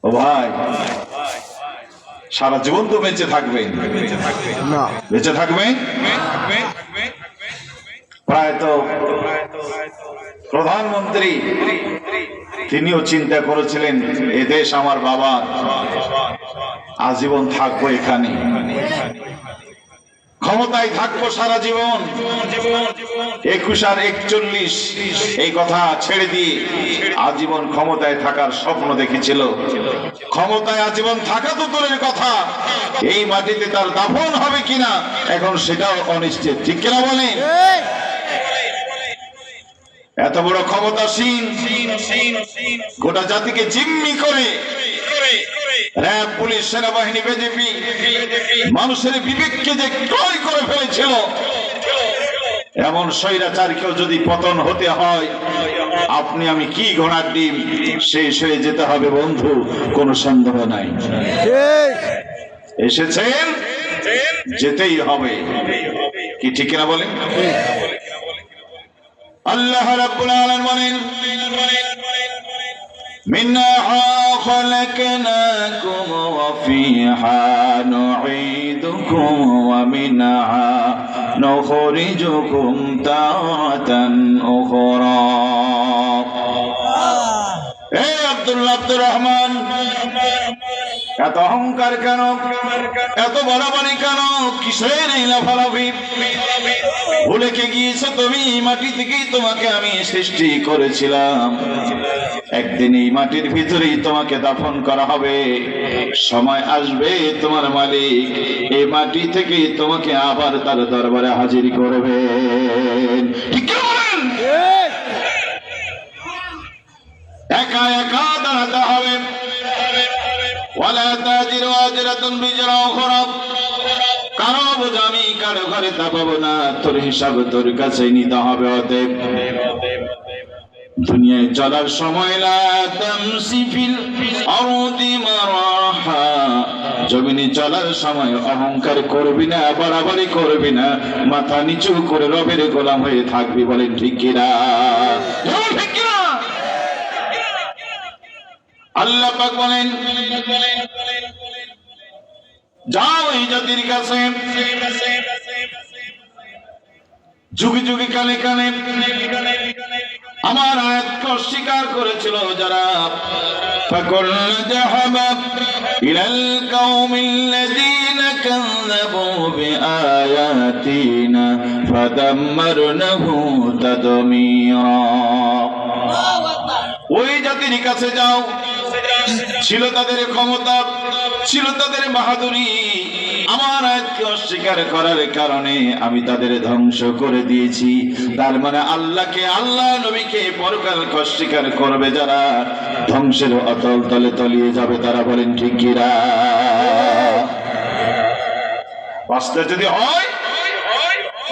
ও ভাই, সারা জীবন তো বেঁচে থাকবেন না? বেঁচে থাকবে প্রায় তো প্রধানমন্ত্রী তিনিও চিন্তা করেছিলেন এ দেশ আমার বাবার, আজীবন থাকবো এখানে, ক্ষমতায় থাকবো সারা জীবন। 21 আর 41 এই কথা ছেড়ে দিয়ে আজীবন ক্ষমতায় থাকার স্বপ্ন দেখেছিল। ক্ষমতায় আজীবন থাকা তো দূরের কথা, এই মাটিতে তার দাফন হবে কিনা এখন সেটাও অনিশ্চিত, ঠিক কিনা বলেন? এত বড় ক্ষমতাসীন, গোটা জাতিকে জিম্মি করে র‍্যাব, পুলিশ, সেনাবাহিনী, বিজেপি মানুষের বিবেককে যে ক্রয় করে ফেলেছিল, এমন স্বৈরাচারকেও যদি পতন হতে হয়, আপনি আমি কি ঘোড়ার ডিম, শেষ হয়ে যেতে হবে বন্ধু, কোনো সন্দেহ নাই। এসেছেন, যেতেই হবে, কি ঠিক কিনা বলেন? আল্লাহ রাব্বুল আলামিন বলেন, মিনহা খালাকনাকুম ওয়া ফিহা নুঈদুকুম ওয়া মিনহা নুখরিজুকুম তারাতান উখরা। এই আব্দুর রহমান, এত অহংকার কেন, এত বড়াবাড়ি কেন, কিসের এই লাফালাফি? ভুলে কে গিয়েছো তুমি, মাটি থেকেই তোমাকে আমি সৃষ্টি করেছিলাম, একদিন এই মাটির ভিতরেই তোমাকে দাফন করা হবে। সময় আসবে তোমার মালিক এই মাটি থেকে তোমাকে আবার তার দরবারে হাজির করবেন, ঠিক কি বলেন? একা একা দাঁড়াতে হবে। ওয়ালা তাজিরু ওয়াজিরাতুন বিজরা উখরা, কারো বোঝা আমি কারো ঘরে চাপাবো না, তোর হিসাব তোর কাছে নিতে হবে। অতএব দুনিয়ায় চলার সময় লা তামসি ফিল আরদি মারাহা, জমিনে চলার সময় অহংকার করবি না, বাড়াবাড়ি করবি না, মাথা নিচু করে রবের গোলাম হয়ে থাকবি, বলেন ঠিক কিনা? ঠিক কিনা? আল্লাহ পাক বলেন, যাও এই জাতির কাছে, যুগে যুগে কালে কালে আমার আয়াতকে অস্বীকার করেছিল যারা, ফাকুল্না যাহাবা ইলাল কওমিল্লাযীনা কাযযাবু বিআয়াতিনা ফাদাম্মারনাহু তাদমীরা। ওই জাতির কাছে যাও, ছিল তাদের ক্ষমতা, ছিল তাদের বাহাদুরি, আমার আয়াতকে অস্বীকার করার কারণে আমি তাদের ধ্বংস করে দিয়েছি। তার মানে আল্লাহকে, আল্লাহ নবীকে, পরকালকে অস্বীকার করবে যারা, ধ্বংসের অতল তলে তলিয়ে যাবে তারা, বলেন ঠিক কিনা? বাঁচতে যদি হয়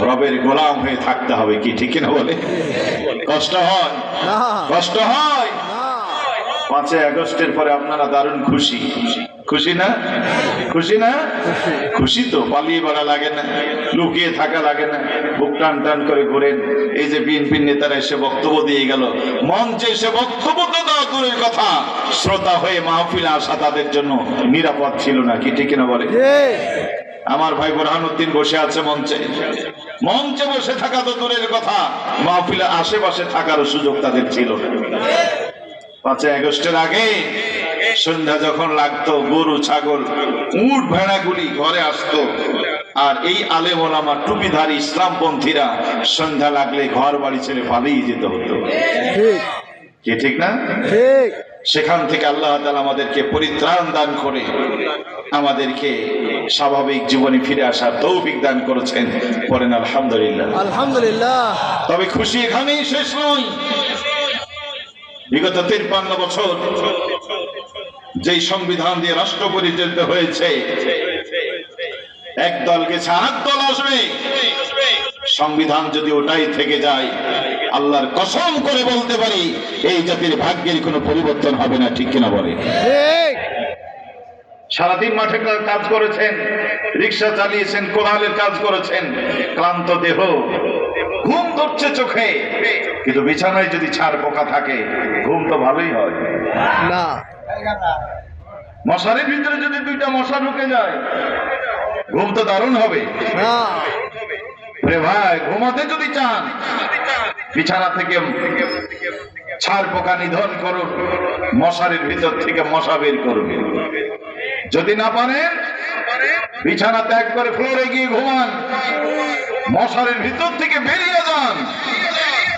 রবের গোলাম হয়ে থাকতে হবে, কি ঠিক কিনা বলে? কষ্ট হয়, কষ্ট হয়। 5ই আগস্টের পরে আপনারা দারুণ খুশি, খুশি না? খুশি না? খুশি তো, পালিয়ে বেড়া লাগে না, লুকিয়ে থাকা লাগে না, বুক টান টান করে ঘুরেন। এই যে বিএনপির নেতারা এসে বক্তব্য দিয়ে গেল, মঞ্চে এসে বক্তব্য তো দেওয়া দূরের কথা, শ্রোতা হয়ে মাহফিলে আসা তাদের জন্য নিরাপদ ছিল না, কি ঠিক না বলে? আমার ভাই বোরহানুদ্দিন বসে আছে মঞ্চে, মঞ্চে বসে থাকা তো দূরের কথা, মাহফিলে আশেপাশে থাকারও সুযোগ তাদের ছিল না। 5ই আগস্টের আগে সন্ধ্যা যখন লাগতো, গরু, ছাগল, উট, ভেড়াগুলি ঘরে আসতো, আর এই আলেম ওলামা, টুপিধারী ইসলামপন্থীরা সন্ধ্যা লাগলে ঘর বাড়ি ছেড়ে পালিয়ে যেতে হতো, কি ঠিক না? সেখান থেকে আল্লাহ তাআলা আমাদেরকে পরিত্রাণ দান করে আমাদেরকে স্বাভাবিক জীবনে ফিরে আসার তৌফিক দান করেছেন, পড়েন আলহামদুলিল্লাহ। আলহামদুলিল্লাহ। তবে খুশি এখানেই শেষ নয়। বিগত 53 বছর যেই সংবিধান দিয়ে রাষ্ট্র পরিচালিত হয়েছে, এক দল গেছে আর এক দল আসবে, সংবিধান যদি ওটাই থেকে যায়, আল্লাহর কসম করে বলতে পারি এই জাতির ভাগ্যের কোনো পরিবর্তন হবে না, ঠিক কিনা বলে? সারাদিন মাঠে কাজ করেছেন, রিক্সা চালিয়েছেন, কোলাহলের কাজ করেছেন, ক্লান্ত দেহ, ঘুম ধরছে চোখে, কিন্তু বিছানায় যদি ছাড় পোকা থাকে ঘুম তো ভালোই হয় না। মশারির ভিতরে যদি দুইটা মশা ঢুকে যায়, ঘুম তো দারুণ হবে। রে ভাই, ঘুমাতে যদি চান বিছানা থেকে ছাড় পোকা নিধন করুন, মশারির ভিতর থেকে মশা বের করুন। যদি না পারেন বিছানা ত্যাগ করে ফ্লোরে গিয়ে ঘুমান, মশারির ভিতর থেকে বেরিয়ে যান।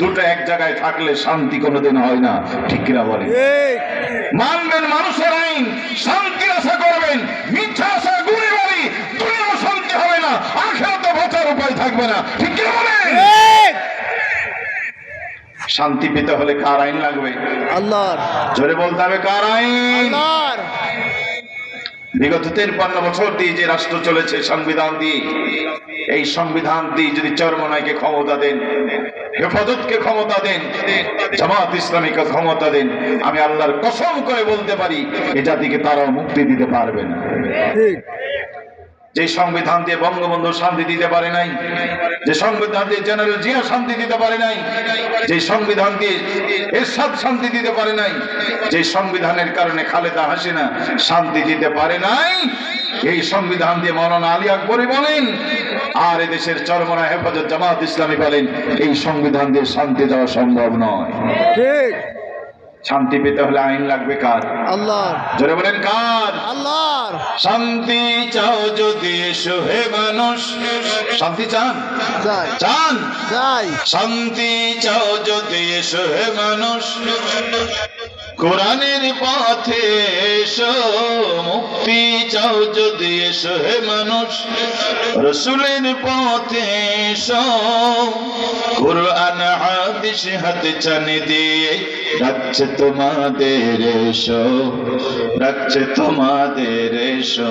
দুটো এক জায়গায় থাকলে শান্তি কোনোদিন হয় না, ঠিক কিনা বলেন? মানবেন মানুষের আইন, শান্তি আশা করবেন, মিথ্যা আশা গুড়ি বাড়ি, দুনিয়াও শান্তি হবে না, আখিরাতে বাঁচার উপায় থাকবে না, ঠিক কিনা বলেন? শান্তি পেতে হলে কার আইন লাগবে? আল্লাহর। জোরে বলতে হবে, কার আইন? আল্লাহর। বিগত 53 বছর দিয়ে যে রাষ্ট্র চলেছে সংবিধান দিয়ে, এই সংবিধান দিয়ে যদি চরমনাইকে ক্ষমতা দেন, হেফাজতকে ক্ষমতা দেন, জামাত ইসলামীকে ক্ষমতা দেন, আমি আল্লাহর কসম করে বলতে পারি এ জাতিকে তারাও মুক্তি দিতে পারবে না। যে সংবিধান দিয়ে বঙ্গবন্ধু শান্তি দিতে পারে নাই, যে সংবিধান দিয়ে জেনারেল জিয়া শান্তি দিতে পারে নাই, যে সংবিধান দিয়ে এরশাদ শান্তি দিতে পারে নাই, যে সংবিধানের কারণে খালেদা হাসিনা শান্তি দিতে পারে নাই, এই সংবিধান দিয়ে মাওলানা আলী আকবরী বলেন আর এদেশের চরমনা হেফাজত জামাত ইসলামী বলেন এই সংবিধান দিয়ে শান্তি দেওয়া সম্ভব নয়। ঠিক। শান্তি পেতে হলে আইন লাগবে কার? আল্লাহর। জোরে বলেন, কার? আল্লাহর। শান্তি চাও যদি এসো হে মানুষ, শান্তি চান? চান? চাই। শান্তি চাও যদি এসো হে মানুষ, কোরআনের পথে এসো। মুক্তি চাও যদি এসো হে মানুষ, রাসূলের পথে এসো। কোরআন হাদিস হাতে চানি দিয়ে ডাকছে তোমাদের এসো, ডাকছে তোমাদের এসো।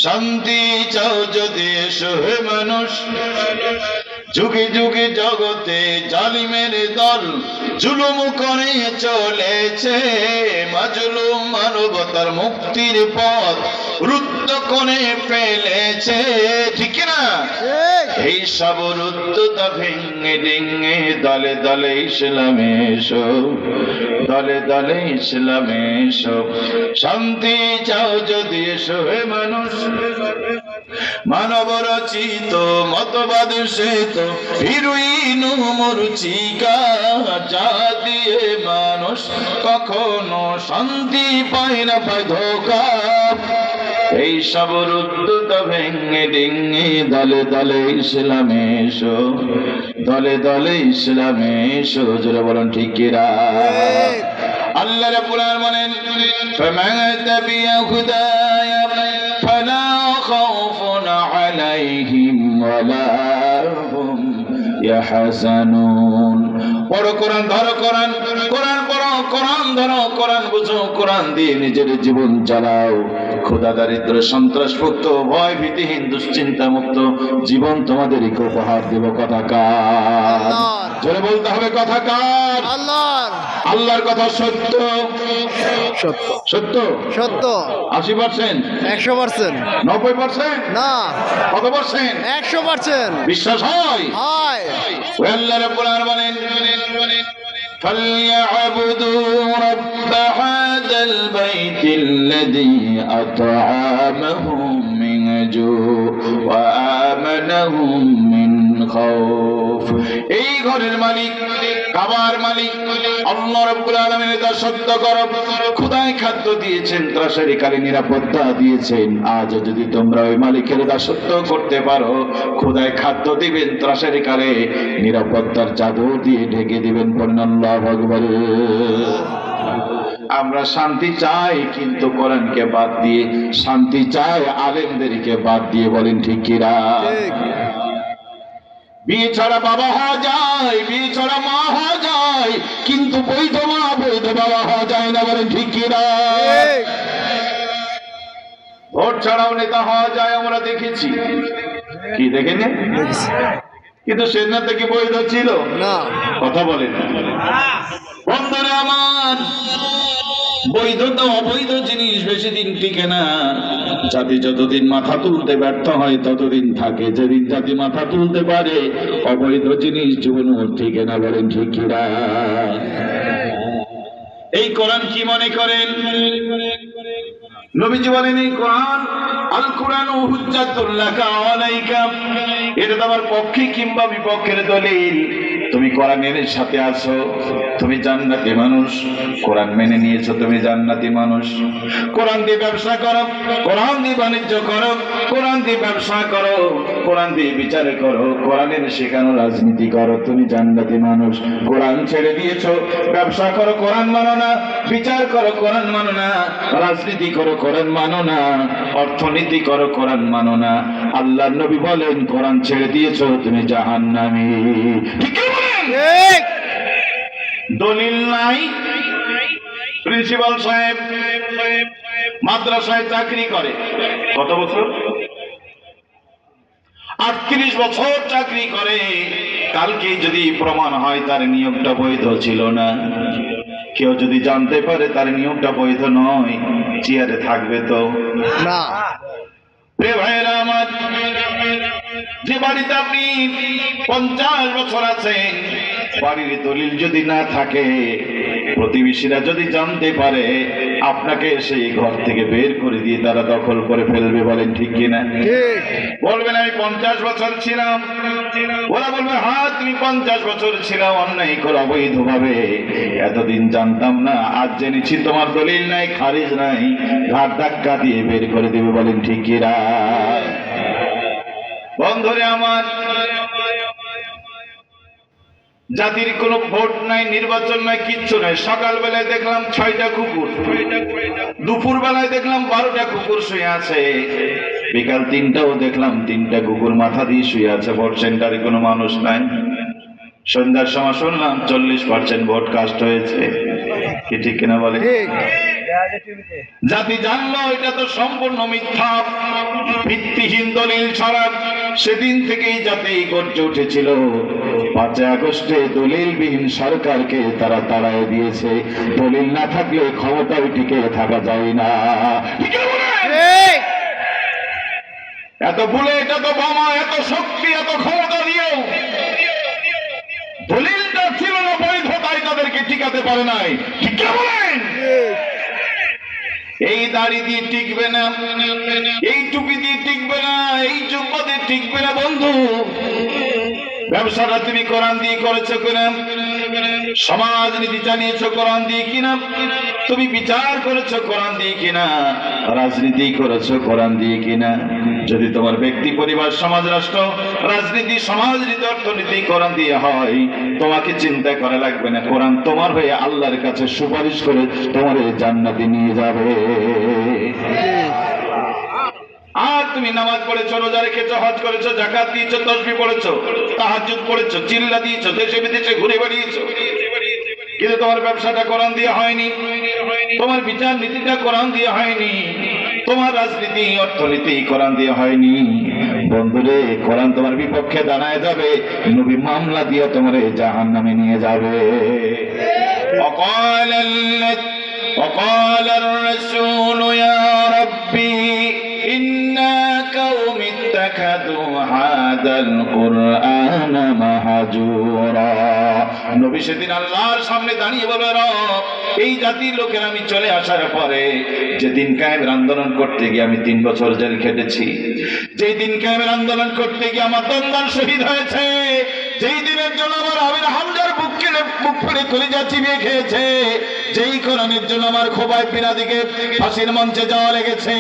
শান্তি চাও যদি এসো হে মানুষ, যুগে যুগে জগতে জালিমের দল জুলুম করে চলেছে, মাজলুম মানবতার মুক্তির পথ রুদ্ধ করে ফেলেছে, ঠিক না? এই সব রুদ্ধতা ভেঙে ডিঙে দলে দলে ইসলামে এসো, দলে দলে ইসলামে এসো। শান্তি চাও যদি এসো হে মানুষ, মানব রচিত মতবাদ সে তো হিরোইন মরুচিকা, যা দিয়ে মানুষ কখনো শান্তি পায় না, পায় ধোঁকা। এই সব রুদ্ধতা ভেঙে ডিঙে দলে দলে ইসলামে এসো, দলে দলে ইসলামে এসো। জোরে বলেন ঠিক কিনা? আল্লাহ রাব্বুল আলামিন ফামান তাবিয়া হুদায়া ফালা খাউফুন আলাইহিম ওয়ালা হুম ইয়াহজানুন। পড়ো কোরআন, ধরো কোরআন, কোরআন পড়ো, কোরআন ধরো, কোরআন বুঝো, কোরআন দিয়ে নিজের জীবন চালাও। ক্ষুধা দারিদ্র সন্ত্রাস মুক্ত, ভয় ভীতিহীন দুশ্চিন্তা মুক্ত জীবন তোমাদেরকে উপহার দেব। কথা কার? জোরে বলতে হবে, কথা কার? আল্লাহর। আল্লাহর কথা সত্য, সত্য, সত্য, সত্য। 80%, 100%, 90%, না। কত পার্সেন্ট? 100%। বিশ্বাস হয়? হয়। আল্লাহ রাব্বুল আলামিন বলেন فليعبدوا رب هذا البيت الذي أطعمهم من جوع وآمنهم من خوف। এই ঘরের মালিক, কাবার মালিক আল্লাহ রাব্বুল আলামিনের দাসত্ব করো। খোদাই খাদ্য দিয়েছেন, ত্রাসের কালে নিরাপত্তা দিয়েছেন। আজ যদি তোমরা ওই মালিকের দাসত্ব করতে পারো, খোদাই খাদ্য দিবেন, ত্রাসের কালে নিরাপত্তার চাদর দিয়ে ঢেকে দিবেন। আল্লাহু আকবার। আমরা শান্তি চাই কিন্তু কোরআনকে বাদ দিয়ে, শান্তি চাই আলেমদেরকে বাদ দিয়ে। বলেন ঠিক কিনা? বিয়ে ছাড়া বাবা হওয়া যায়, বিয়ে ছাড়া মা হওয়া যায়, কিন্তু বৈধ মা বৈধ বাবা হওয়া যায় না। বলেন ঠিক কিনা? ভোট ছাড়াও নেতা হওয়া যায়, আমরা দেখেছি। কি দেখেনি? কিন্তু সে নেতা কি বৈধ ছিল? না। কথা বলেন বন্ধুরা আমার, বৈধতা অবৈধ জিনিস বেশি দিন টিকে না। জাতি যতদিন মাথা তুলতে ব্যর্থ হয় ততদিন থাকে, যেদিন জাতি মাথা তুলতে পারে অবৈধ জিনিস জীবনও টিকে না। বলেন ঠিক কিনা? এই কোরআন কি মনে করেন? নবীজি বলেন এই কোরআন আল কোরআন হুজ্জাতুল লাকা আলাইকা, এটা তোমার পক্ষে কিংবা বিপক্ষের দলিল। তুমি কোরআনের সাথে আছো, তুমি জান্নাতি মানুষ, কোরআন মেনে নিয়েছো, তুমি জান্নাতি মানুষ। কোরআন দিয়ে ব্যবসা করো, কোরআন দিয়ে বাণিজ্য করো, কোরআন দিয়ে ব্যবসা করো, কোরআন দিয়ে বিচার করো, কোরআনের শেখানো রাজনীতি করো, তুমি জান্নাতি মানুষ। কোরআন ছেড়ে দিয়েছো, ব্যবসা করো, কোরআন মানো না, বিচার করো, কোরআন মানো না, রাজনীতি করো, কোরআন মানো না, অর্থনীতি করো, কোরআন মানো না। আল্লাহর নবী বলেন কোরআন ছেড়ে দিয়েছো, তুমি জাহান্নামী। ঠিক বলেন? দলিল নাই। প্রিন্সিপাল সাহেব মাদ্রাসায় চাকরি করে, কত বছর? 38 বছর চাকরি করে। কালকে যদি প্রমাণ হয় তার নিয়োগটা বৈধ ছিল না, কেউ যদি জানতে পারে তার নিয়োগটা বৈধ নয়, চেয়ারে থাকবে তো না। ভাইয়েরা আমার, যে বাড়িতে আপনি 50 বছর আছেন, বাড়ির দলিল যদি না থাকে, প্রতিবেশীরা যদি জানতে পারে, আপনাকে সেই ঘর থেকে বের করে দিয়ে তারা দখল করে ফেলবে। বলেন ঠিক কিনা? বলবেন আমি 50 বছর ছিলাম, ওরা বলবে হ্যাঁ তুমি 50 বছর ছিলাম অন্যায় করে অবৈধভাবে, এতদিন জানতাম না, আজ জেনেছি তোমার দলিল নাই, খারিজ নাই, ঘাট ধাক্কা দিয়ে বের করে দেবে। বলেন ঠিক কিনা? বন্ধুরে আমার, জাতির কোনো ভোট নাই, নির্বাচন নাই, কিচ্ছু নাই। সকাল বেলায় দেখলাম 6টা কুকুর, দুপুর বেলায় দেখলাম 12টা কুকুর শুয়ে আছে, বিকাল 3টাও দেখলাম 3টা কুকুর মাথা দিয়ে শুয়ে আছে। ভোট সেন্টারে কোনো মানুষ নাই। সন্ধ্যার সময় শুনলাম 40% ভোট কাস্ট হয়েছে। কি ঠিক কিনা বলে? জাতি জানলো এটা তো সম্পূর্ণ মিথ্যা, ভিত্তিহীন দলিল ছাড়া। সেদিন থেকেই জাতি গর্জে উঠেছিল। 5 আগস্টে দলিলবিহীন সরকারকে তারা তাড়ায় দিয়েছে। দলিল না থাকলে ক্ষমতায় টিকে থাকা যায় না। এত বুলেট, এত বোমা, এত শক্তি, এত ক্ষমতা দিয়েও দলিলটা ছিল না বৈধ, তাই তাদেরকে টিকাতে পারে নাই। ঠিক বলেন? এই দাড়ি দিয়ে টিকবে না, এই টুপি দিয়ে টিকবে না, এই জুব্বা দিয়ে টিকবে না। বন্ধু, ব্যবসাটা তুমি কোরআন দিয়ে করেছো কিনা? সমাজনীতি চালিয়েছো কোরআন দিয়ে কিনা? তুমি বিচার করেছো কোরআন দিয়ে কিনা? রাজনীতি করেছো কোরআন দিয়ে কিনা? যদি তোমার ব্যক্তি, পরিবার, সমাজ, রাষ্ট্র, রাজনীতি, সমাজনীতি, অর্থনীতি কোরআন দিয়ে হয়, তোমাকে চিন্তা করা লাগবে না, কোরআন তোমার হয়ে আল্লাহর কাছে সুপারিশ করে তোমার জান্নাতে নিয়ে যাবে। আর তুমি নামাজ পড়েছো, রোজা রেখেছো, হজ করেছো, যাকাত দিয়েছো, তাসবিহ পড়েছো, তাহাজ্জুদ পড়েছো, চিল্লা দিয়েছো, দেশে বিদেশে ঘুরে বেড়িয়েছো, কিন্তু তোমার ব্যবসাটা কোরআন দিয়ে হয়নি, তোমার বিচার নীতিটা কোরআন দিয়ে হয়নি, তোমার রাজনীতি, অর্থনীতি কোরআন দিয়ে হয়নি। বন্ধুরে, কোরআন তোমার বিপক্ষে দাঁড়ায় যাবে, নবী মামলা দিয়ে তোমার জাহান্নামে নিয়ে যাবে। وقال الرسول يا ربي إن قوم اتخذوا هذا القرآن مهجورا। নবী সেদিন আল্লাহর সামনে দাঁড়িয়ে বলবে, রব, এই জাতির লোকের আমি চলে আসার পরে যে দিন কায়েমের আন্দোলন করতে গিয়ে আমি 3 বছর জেল খেটেছি, যেই দিন কায়েমের আন্দোলন করতে গিয়ে আমার দন্দন শহীদ হয়েছে, যেই দিনের জন্য আমার আমির হামজার বুক ফেড়ে কলিজা চিবিয়ে খেয়েছে, যেই কোরআনের জন্য আমার খোবায় পিনাদিকে ফাঁসির মঞ্চে যাওয়া লেগেছে,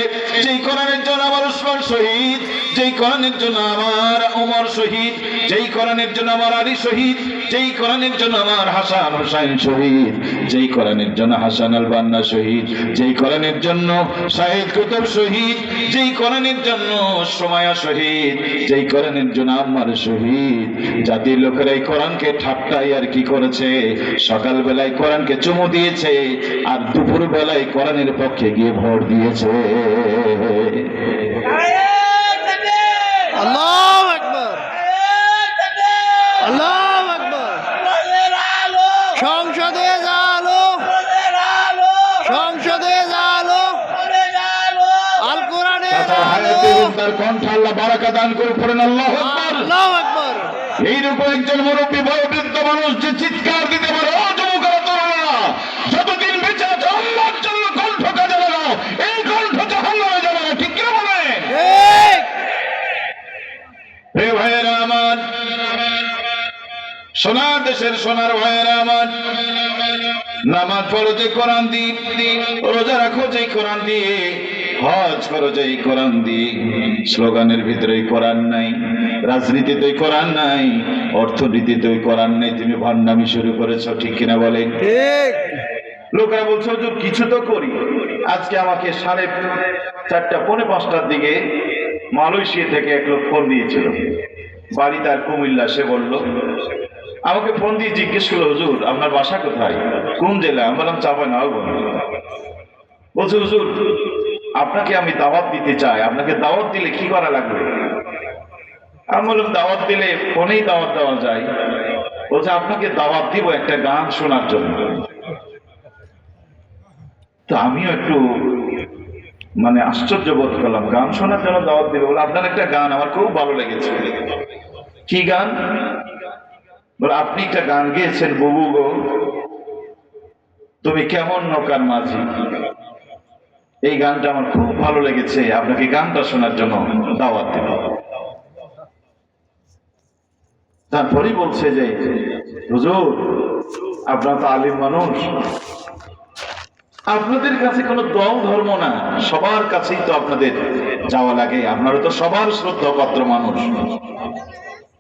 যেই কোরআনের জন্য আমার উসমান শহীদ, যেই কোরআনের জন্য আমার ওমর শহীদ, যেই কোরআনের জন্য আমার আলী শহীদ, যেই কোরআনের জন্য আমার হাসান হোসাইন শহীদ, যেই কোরআনের জন্য হাসান আল বান্না শহীদ, যেই কোরআনের জন্য শাহিদ কুতুব শহীদ, যেই কোরআনের জন্য সুমাইয়া শহীদ, যেই কোরআনের জন্য আম্মার শহীদ। জাতির লোকেরা এই কোরআনকে ঠাট্টাই আর কি করেছে, সকাল বেলায় কোরআনকে চুমু দিয়েছে, আর দুপুর বেলায় কোরআনের পক্ষে গিয়ে ভোট দিয়েছে। আল্লাহু আকবার, আল্লাহু আকবার। সংসদে জালো, সংসদে জালো, আল কোরআনে তার কণ্ঠ আল্লাহ বারাকা দান করে পড়েন আল্লাহু আকবার, আল্লাহু আকবার। এইরকম একজন মুরব্বী বয়োবৃদ্ধ মানুষ যে চিৎকার দিতে পারে, ও যুবকেরা, তরুণেরা, যতদিন বেঁচে আছো আল্লাহর জন্য কণ্ঠ কাজে লাগাও। এই কণ্ঠ সোনার দেশের সোনার ভাইয়েরা আমার, নামাজ পড়ো যে কোরআন দিয়ে, রোজা রাখো যে কোরআন দিয়ে, হজ করো যে কোরআন দিয়ে। স্লোগানের ভিতরে কোরআন নাই, রাজনীতিতে কোরআন নাই, অর্থনীতিতে কোরআন নেই, তুমি ভণ্ডামি শুরু করেছো, ঠিক কিনা বলেন? ঠিক। লোকেরা বলছে হুজুর কিছু তো করি। আজকে আমাকে 4:30 পৌনে 5টার দিকে মালয়েশিয়া থেকে এক লোক ফোন দিয়েছিল, বাড়ি তার কুমিল্লা। সে বলল, আমাকে ফোন দিয়ে জিজ্ঞেস করলো, হুজুর আপনার বাসা কোথায়, কোন জেলা? আমি বললাম চাঁপাইনবাবগঞ্জ। বলছে হুজুর আপনাকে আমি দাওয়াত দিতে চাই, আপনাকে দাওয়াত দিলে কি করা লাগবে? আমি বললাম দাওয়াত দিলে ফোনেই দাওয়াত দেওয়া যায়। বলছে আপনাকে দাওয়াত দিব একটা গান শোনার জন্য। তো আমিও একটু আশ্চর্য বোধ করলাম, গান শোনার জন্য দাওয়াত দিবে? বলে আপনার একটা গান আমার খুব ভালো লেগেছে। কি গান? বলে আপনি একটা গান গেয়েছেন, বুবু গো তুমি কেমন নৌকার মাঝি। এই গানটা আমার খুব ভালো লেগেছে, আপনাকে গানটা শোনার জন্য দাওয়াত দেব। তারপরেই বলছে যে হুজুর আপনারা তো আলিম মানুষ, আপনাদের কাছে কোনো দল ধর্ম না, সবার কাছেই তো আপনাদের যাওয়া লাগে, আপনারা তো সবার শ্রদ্ধাপাত্র মানুষ।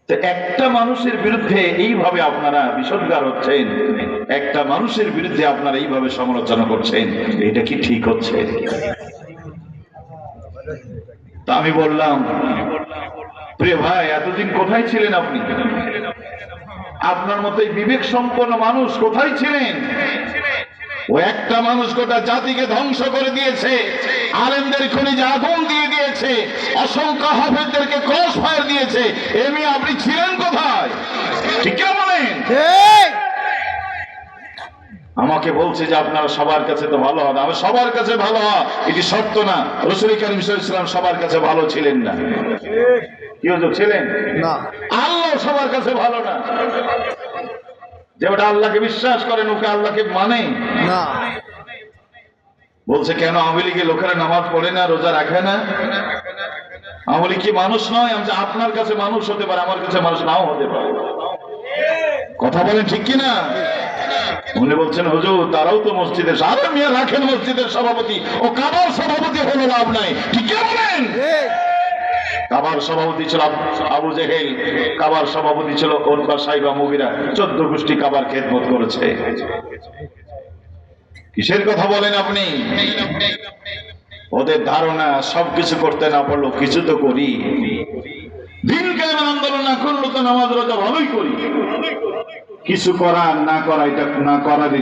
তো একটা মানুষের বিরুদ্ধে এইভাবে আপনারা বিষোদ্গার হচ্ছেন, একটা মানুষের বিরুদ্ধে আপনারা এইভাবে সমালোচনা করছেন, এটা কি ঠিক হচ্ছে? তা আমি বললাম, প্রিয় ভাই এতদিন কোথায় ছিলেন আপনি? আপনার মতো বিবেক সম্পন্ন মানুষ কোথায় ছিলেন? ও একটা মানুষ গোটা জাতিকে ধ্বংস করে দিয়েছে, আলেমদের খনিজে আগুন দিয়ে দিয়েছে, অসংখ্য হাফেজদেরকে ক্রস ফায়ার দিয়েছে। এমনি আপনি ছিলেন কোথায়? ঠিক কি বলেন? ঠিক। আমাকে বলছে যে আপনারা সবার কাছে তো ভালো হন। আমি সবার কাছে ভালো হওয়া এটি শর্ত না। রাসূল কারীম সাল্লাল্লাহু আলাইহি ওয়াসাল্লাম সবার কাছে ভালো ছিলেন না। কি হুজুর ছিলেন না? আল্লাহ সবার কাছে ভালো না। যে ওটা আল্লাহকে বিশ্বাস করেন ওকে আল্লাহকে মানে না। বলছে কেন আওয়ামী লীগের লোকেরা নামাজ পড়ে না, রোজা রাখে না? আওয়ামী লীগ কি মানুষ নয়? আমি আপনার কাছে মানুষ হতে পারে, আমার কাছে মানুষ নাও হতে পারে। কথা বলেন ঠিক কিনা? উনি বলছেন হুজুর তারাও তো মসজিদের, আরে মিয়া রাখেন মসজিদের সভাপতি, ও কাবার সভাপতি হলো লাভ নাই। ঠিক কি বলেন? ঠিক। কাবার সভাপতি ছিল আবু জেহেল, কাবার সভাপতি ছিল উতবা সাইবা মুগিরা, 14 গোষ্ঠী কাবার খেদমত করেছে। কিসের কথা বলেন আপনি? ওদের ধারণা সবকিছু করতে না পারলো কিছু তো করি, দিন কায়েমের আন্দোলন না করলো তো নামাজ রোজা ভালোই করি। কিছু করার না করা, এটা না করার